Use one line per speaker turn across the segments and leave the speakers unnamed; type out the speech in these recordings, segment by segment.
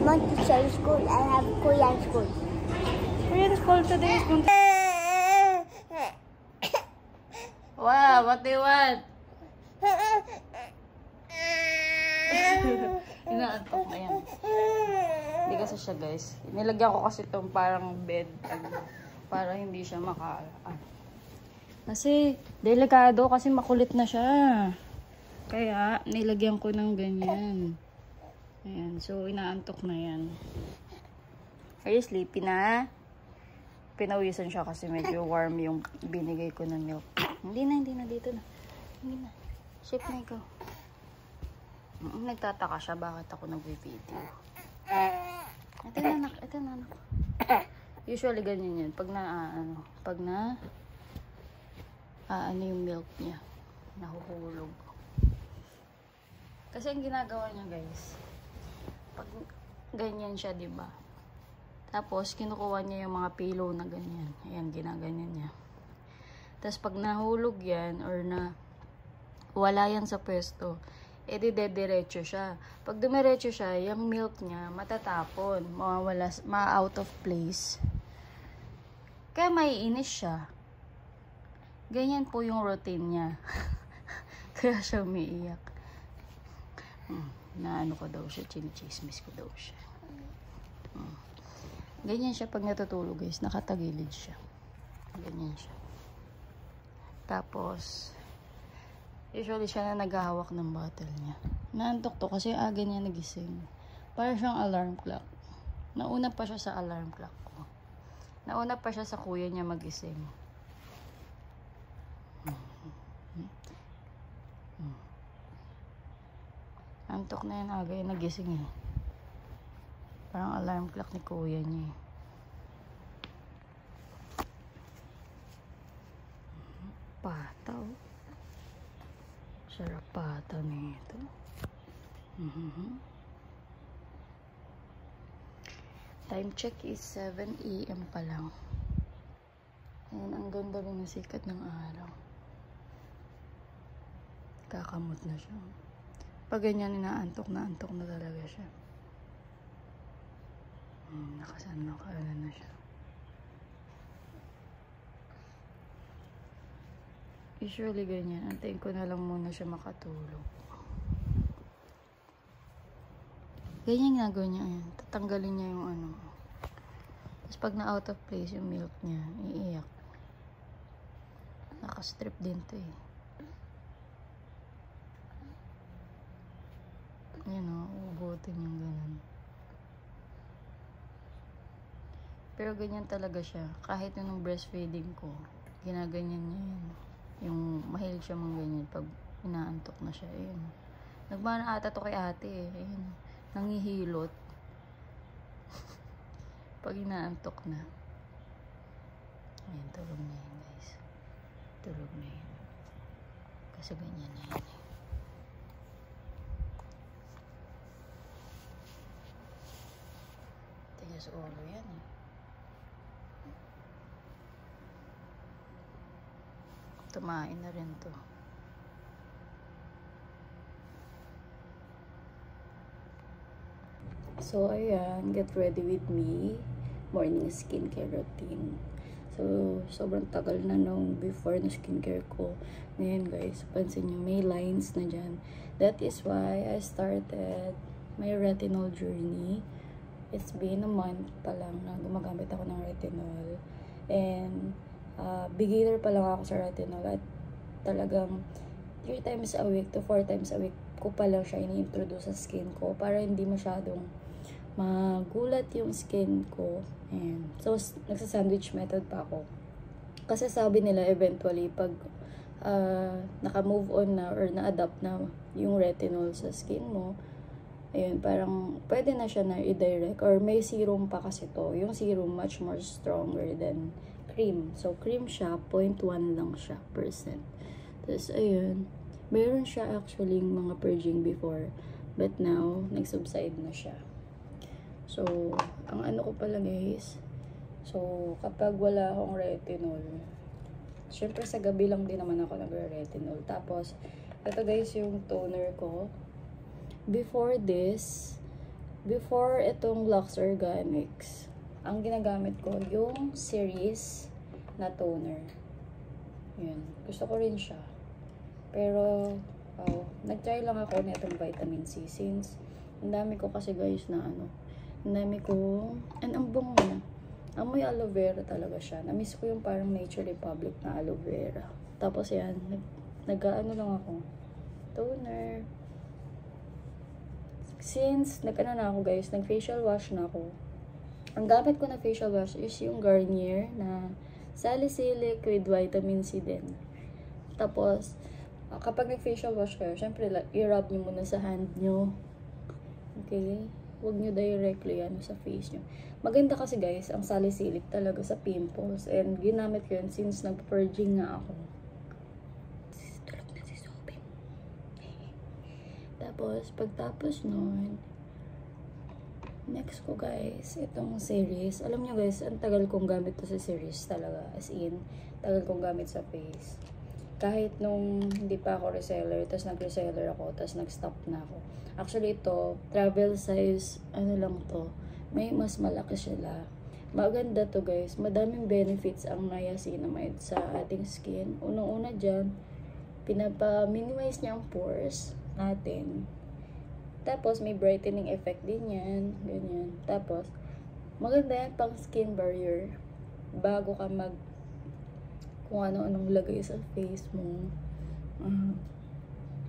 Montessori school. I have Korean school.
Korean school today is Wow, what do you want? Inaantok na yan. Hindi kasi siya, guys. Nilagyan ko kasi itong parang bed para hindi siya kasi delikado kasi makulit na siya. Kaya nilagyan ko ng ganyan. Ayan, so inaantok na yan. Are you sleepy na? Pinawisan siya kasi medyo warm yung binigay ko ng milk. Hindi na, dito na. Hindi na. Shape na ikaw. Nagtataka siya bakit ako nag-video. Ito na anak. Usually ganyan yan. Pag ano yung milk niya. Nahuhulog. Kasi ang ginagawa niya, guys, pag ganyan siya, diba? Tapos, kinukuha niya yung mga pillow na ganyan. Ayan, ginaganyan niya. Tapos, pag nahulog yan, or na wala yan sa pwesto, edi dediretso siya. Pag dumiretso siya, yung milk niya matatapon, mawawala, ma-out of place. Kaya maiinis siya. Ganyan po yung routine niya. Kaya siya umiiyak. Naano ko daw siya, chinichismis ko daw siya. Ganyan siya pag natutulog, guys. Nakatagilid siya. Ganyan siya. Tapos, usually siya na naghahawak ng bottle niya. Naantok to kasi aga niya nagising. Para siyang alarm clock. Nauna pa siya sa alarm clock ko. Nauna pa siya sa kuya niya magising. Antok na yan, aga yung nagising eh. Parang alarm clock ni kuya niya eh. Pataw. Sarap pataw nito. Time check is 7 AM pa lang. Ayan, ang ganda rin ng sikat ng araw. Kakamot na siya. Pag ganyan, inaantok na talaga siya. Nakaano na siya. Usually ganyan. Antayin ko na lang muna siya makatulog. Ganyan ginagawa niya. Ayan. Tatanggalin niya yung ano. Tapos pag na out of place yung milk niya, iiyak. Nakastrip din to eh. Ayan o, ubutin yung ganun. Pero ganyan talaga siya. Kahit nung breastfeeding ko, ginaganyan niya yun. Yung mahilig siya mga ganyan pag inaantok na siya. Ayan. Nagmana ata to kay ate eh. Ayan. Nangihilot. Pag inaantok na. Ayan, tulog na yun, guys. Tulog na yun. Kasi ganyan na yun eh. Tigas ulo yan eh. Tumain na rin to. So, ayan. Get ready with me. Morning skincare routine. So, sobrang tagal na nung before na skincare ko. Ngayon, guys, pansin nyo, may lines na dyan. That is why I started my retinol journey. It's been a month pa lang na gumagamit ako ng retinol. And, beginner pa lang ako sa retinol. At talagang 3 times a week to 4 times a week ko pa lang siya ini-introduce sa skin ko. Para hindi masyadong magulat yung skin ko. And, so, nagsa-sandwich method pa ako. Kasi sabi nila eventually, pag naka-move on na or na-adapt na yung retinol sa skin mo, ayun, parang pwede na siya na i-direct. Or may serum pa kasi to. Yung serum much more stronger than cream. So, cream siya, 0.1 lang siya %. Tapos, ayun, meron siya actually mga purging before. But now, nag-subside na siya. So, ang ano ko pala guys, so, kapag wala akong retinol, syempre sa gabi lang din naman ako nagre-retinol. Tapos, ito guys yung toner ko. Before this, Before itong Lux Organics, ang ginagamit ko yung series na toner. Yun. Gusto ko rin siya. Pero, nag-try lang ako na itong vitamin C since ang dami ko kasi guys na ano, ang dami ko, and ang bango na. Amoy aloe vera talaga siya. Na-miss ko yung parang Nature Republic na aloe vera. Tapos yan, nag-ano lang ako, toner. Since nag-ano na ako guys, nag-facial wash na ako. Ang gamit ko na facial wash is yung Garnier na salicylic with vitamin C din. Tapos, kapag nag-facial wash kayo, syempre, i-rub nyo muna sa hand nyo. Okay? Huwag nyo directly sa face nyo. Maganda kasi guys, ang salicylic talaga sa pimples. And ginamit ko yun since nag-purging nga ako. Tulog na si Sophie. Tapos, pagtapos nun, next ko guys, itong series. Alam nyo guys, ang tagal kong gamit to sa series talaga. As in, tagal kong gamit sa face. Kahit nung hindi pa ako reseller, tapos nag-reseller ako, tapos nag-stop na ako. Actually ito, travel size, ano lang to, may mas malaki sila. Maganda to guys, madaming benefits ang niacinamide sa ating skin. Unang-una dyan, pinapa-minimize niya ang pores natin. Tapos may brightening effect din yan, ganyan. Tapos, maganda yan pang skin barrier. Bago ka kung ano-anong lagay sa face mo.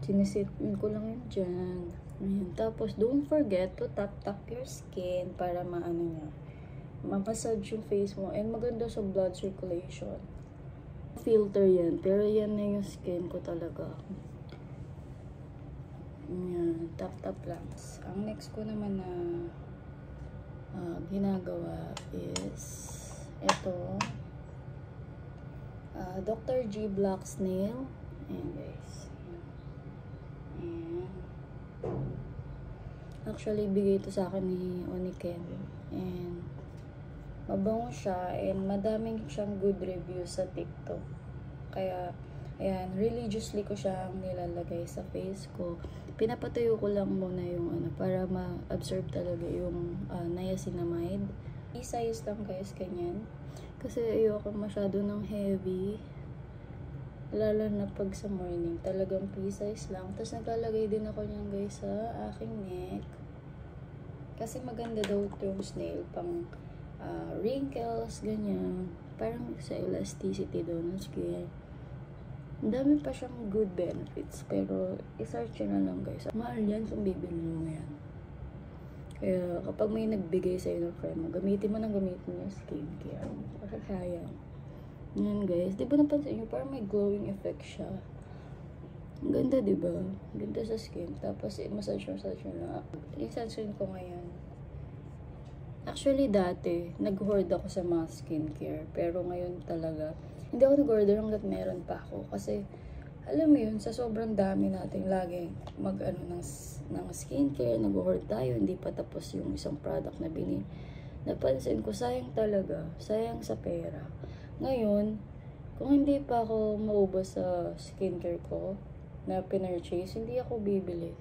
Sinisit ko lang yun dyan. Ayan. Tapos, don't forget to tap your skin para mapassage yung face mo. And maganda sa blood circulation. Filter yan. Pero yan na yung skin ko talaga. Ayan. Tap lang. Ang next ko naman na ginagawa is ito. Dr. G Black Snail. Ayan guys. Ayan. Actually, bigay ito sa akin ni Oniken. And mabango siya. And madaming siyang good reviews sa TikTok. Kaya, ayan, religiously ko siyang nilalagay sa face ko. Pinapatuyo ko lang muna yung para ma-absorb talaga yung niacinamide. I-size lang guys, ganyan. Kasi ayoko masyado ng heavy. Lalo na pag sa morning. Talagang pea-size lang. Tapos naglalagay din ako niyan guys sa aking neck. Kasi maganda daw yung snail. Pang wrinkles, ganyan. Parang sa elasticity daw ng skin. Ang dami pa siyang good benefits. Pero i-search na lang guys. Mahal yan kung bibili mo yan. Kaya kapag may nagbigay sa'yo ng friend mo, gamitin mo yung skincare. Kasi sayang. Yan guys. Di ba napansin nyo? Parang may glowing effect siya. Ang ganda diba? Ganda sa skin. Tapos massage na. I-sunscreen ko ngayon. Actually dati, nag-hoard ako sa mga skincare. Pero ngayon talaga, hindi ako nag-order hanggat meron pa ako. Kasi alam mo yun, sa sobrang dami natin laging ng skincare, nag-hoard tayo, hindi pa tapos yung isang product na binili. Napansin ko, sayang talaga, sayang sa pera. Ngayon, kung hindi pa ako maubos sa skincare ko, na pinurchase, hindi ako bibili.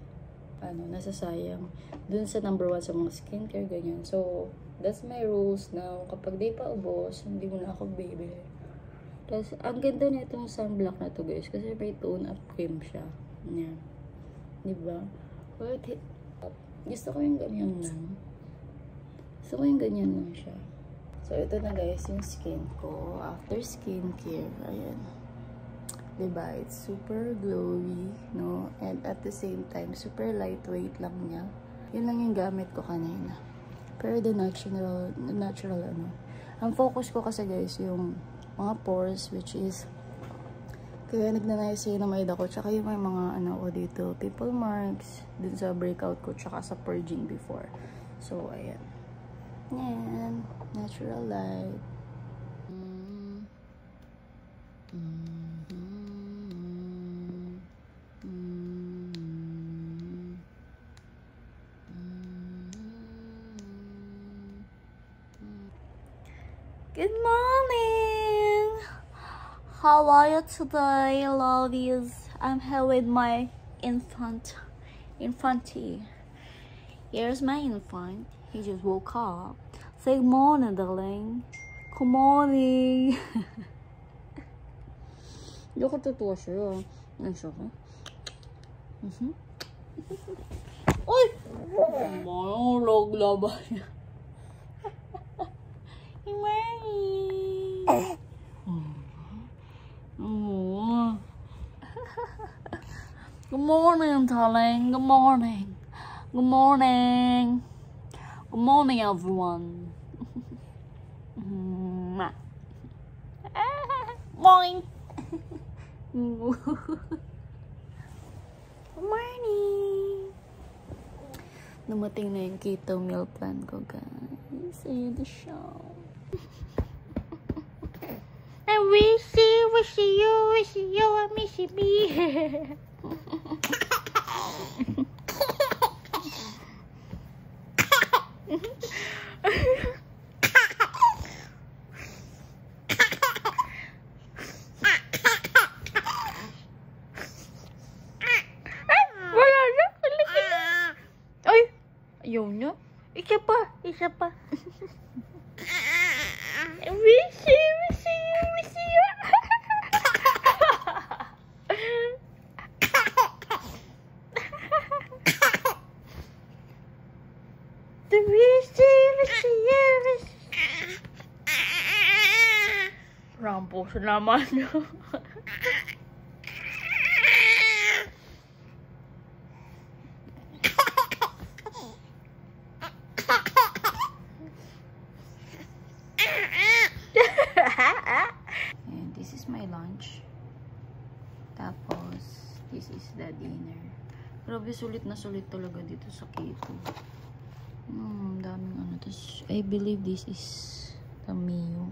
Nasasayang. Dun sa number 1 sa mga skincare, ganyan. So, that's my rules now. Kapag di pa ubos, hindi mo na ako bibili. Tapos, ang ganda na itong sunblock na to guys. Kasi may tone-up cream siya. Yan. Diba? Gusto ko yung ganyan lang. Siya. So, ito na guys yung skin ko. After skincare. Ayan. Diba? It's super glowy. No? And at the same time, super lightweight lang niya. Yun lang yung gamit ko kanina. Pero the natural Ang focus ko kasi guys yung mga pores, which is kaya nagnaniacinamide ako, tsaka yung may mga dito, pimple marks dun sa breakout ko, tsaka sa purging before. So ayan, natural light.
Good morning! How are you today, lovies? I'm here with my infantie. Here's my infant. He just woke up. Say good morning, darling. Good morning.
Hindi ako tutuwa siya. Ano siya ko?
Uy! Malog laban niya. Good morning, darling. Good morning. Good morning. Good morning, everyone. Morning. Good morning. Dumating na yung keto meal plan ko, guys. Ayun na siya. I wish you, I miss you, me. Wala na. Ay, ayaw na. Isa pa. Miss you. Rampo sa naman.
And this is my lunch. Tapos, this is the dinner. Grabe, sulit na sulit talaga dito sa keto. Daming ano. Tapos, I believe this is the meal.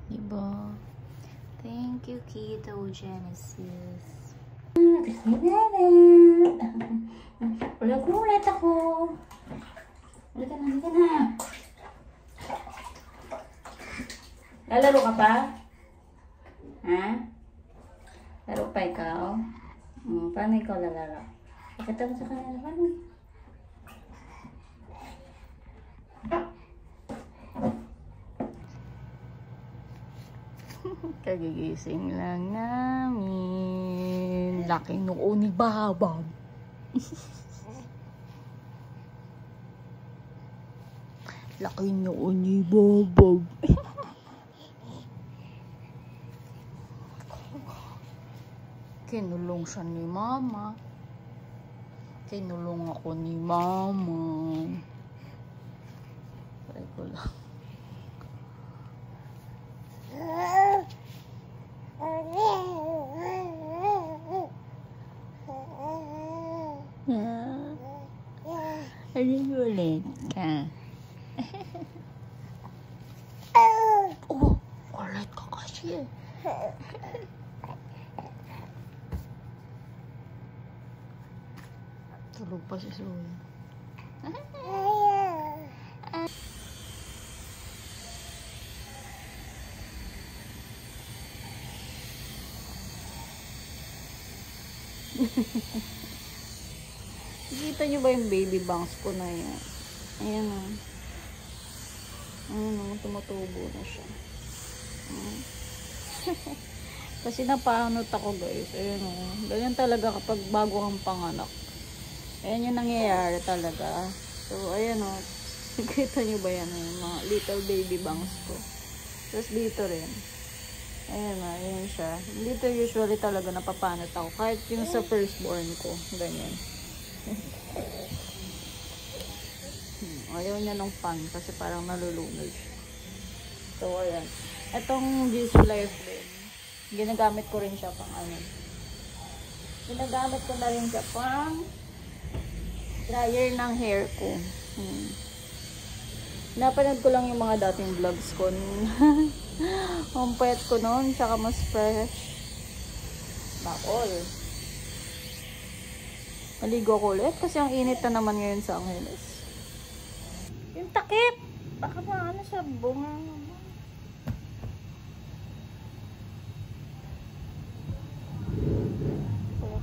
Diba? Thank you, Keto Genesis. Ulat ako. Ulit ka na. Lalaro ka pa? Ha? Laro pa ikaw? Paano ikaw lalaro? Pakita mo sa kanila. Paano? Kagigising lang namin. Laki noo ni Babab. Laki noo ni Babab. Kinulong siya ni Mama. Kinulong ako ni Mama. Try ko lang. Ano ulit ka? Oh, ulit ka kasi eh. Tulog pa si Zoe. Kita nyo ba yung baby bangs ko na yan? Ayan o. Ayan o, tumutubo na siya. Kasi napaanot ako, guys. Ayan o. Ganyan talaga kapag bago kang panganak. Ayan yung nangyayari talaga. So, ayan o. Kita nyo ba yan? Yung mga little baby bangs ko. Tapos dito rin. Ayan o, ayan siya. Dito usually talaga napapanot ako. Kahit yung sa firstborn ko. Ganyan. Ayaw niya ng pan kasi parang nalulunod siya. So, ayan. Itong G's Life din. Ginagamit ko rin siya pang ano. Ginagamit ko na rin siya pang dryer ng hair ko. Napanood ko lang yung mga dating vlogs ko. Ang payat ko noon, tsaka mas fresh. Bakol. Maligo ko ulit kasi ang init na naman ngayon sa Angeles. Yung takip! Baka maano siya, bunga naman.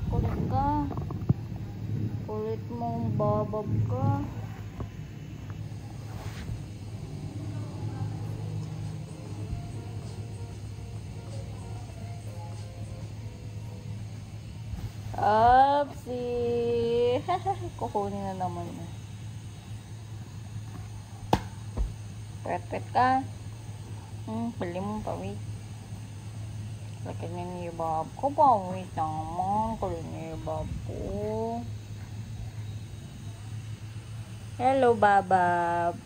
Kulit ka. Kulit
Kulit mong babab ka. Upsi! Kukunin na naman na. Pet-pet ka. Pali mo pawit. Laki na niyo bab ko. Pawit naman. Kulit niyo bab ko. Hello, babab.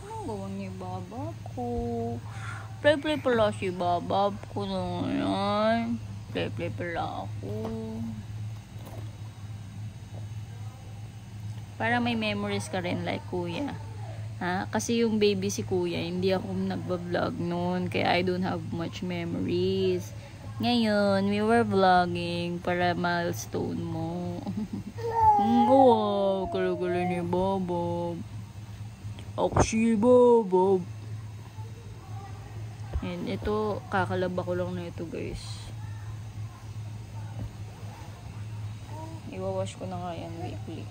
Anong gawin niyo babab ko? Play pala si babab ko naman. Play pala ako. Para may memories ka rin like kuya. Ha? Kasi yung baby si kuya, hindi ako nagbablog noon. Kaya I don't have much memories. Ngayon, we were vlogging para milestone mo. Wow, kala-kala ni babab. Ako si babab. And ito, kakalaba ko lang na ito guys. Iwawash ko na nga yan weekly.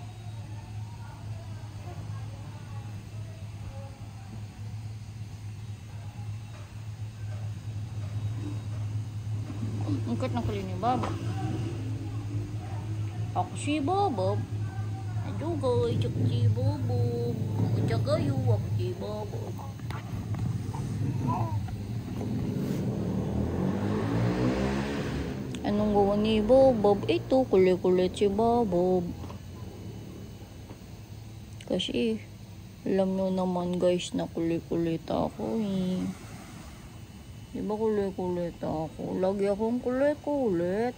Ang kat ng kulay ni babab. Ako si babab. Aduh guys, ako si babab. Ako kayo, ako si babab. Anong gawa ni babab? Ito, kulit-kulit si babab. Kasi, alam nyo naman guys na kulit-kulit ako eh. Diba kulit-kulit ako? Lagi akong kulit-kulit.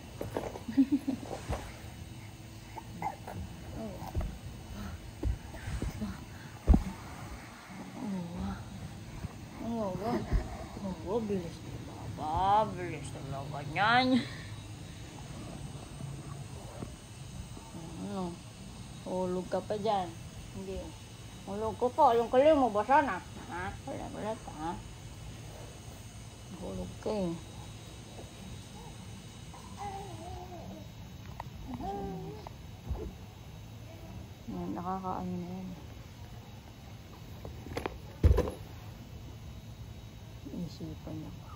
Bilis na baba. Bilis talaga niyan. Hulog ka pa dyan. Hindi. Hulog ko po. Yung kalim mo ba sana? Ha? Wala ka ha? Hulog ka eh. Nakakaano na yan. Isipan niya pa.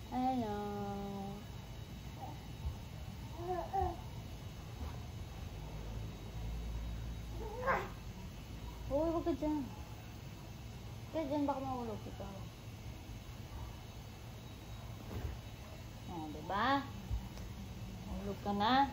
Hello. Uy, wag ka dyan. Kaya dyan baka mahulog kita. Diba? Mahulog ka na.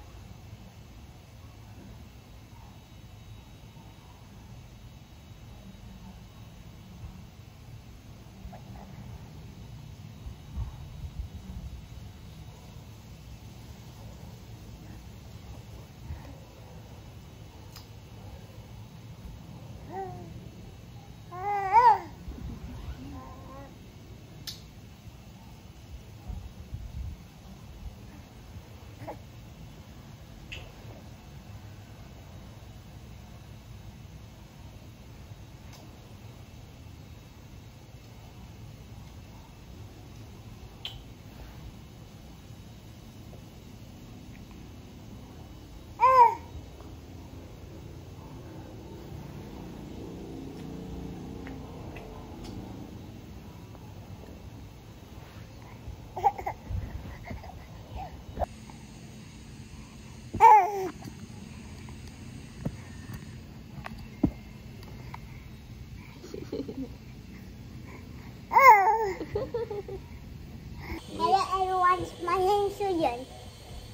Hello everyone, my name is Suyan,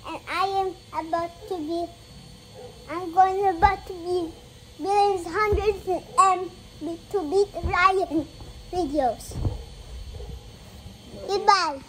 and I'm about to be billions, hundreds, and to beat Ryan videos. Goodbye.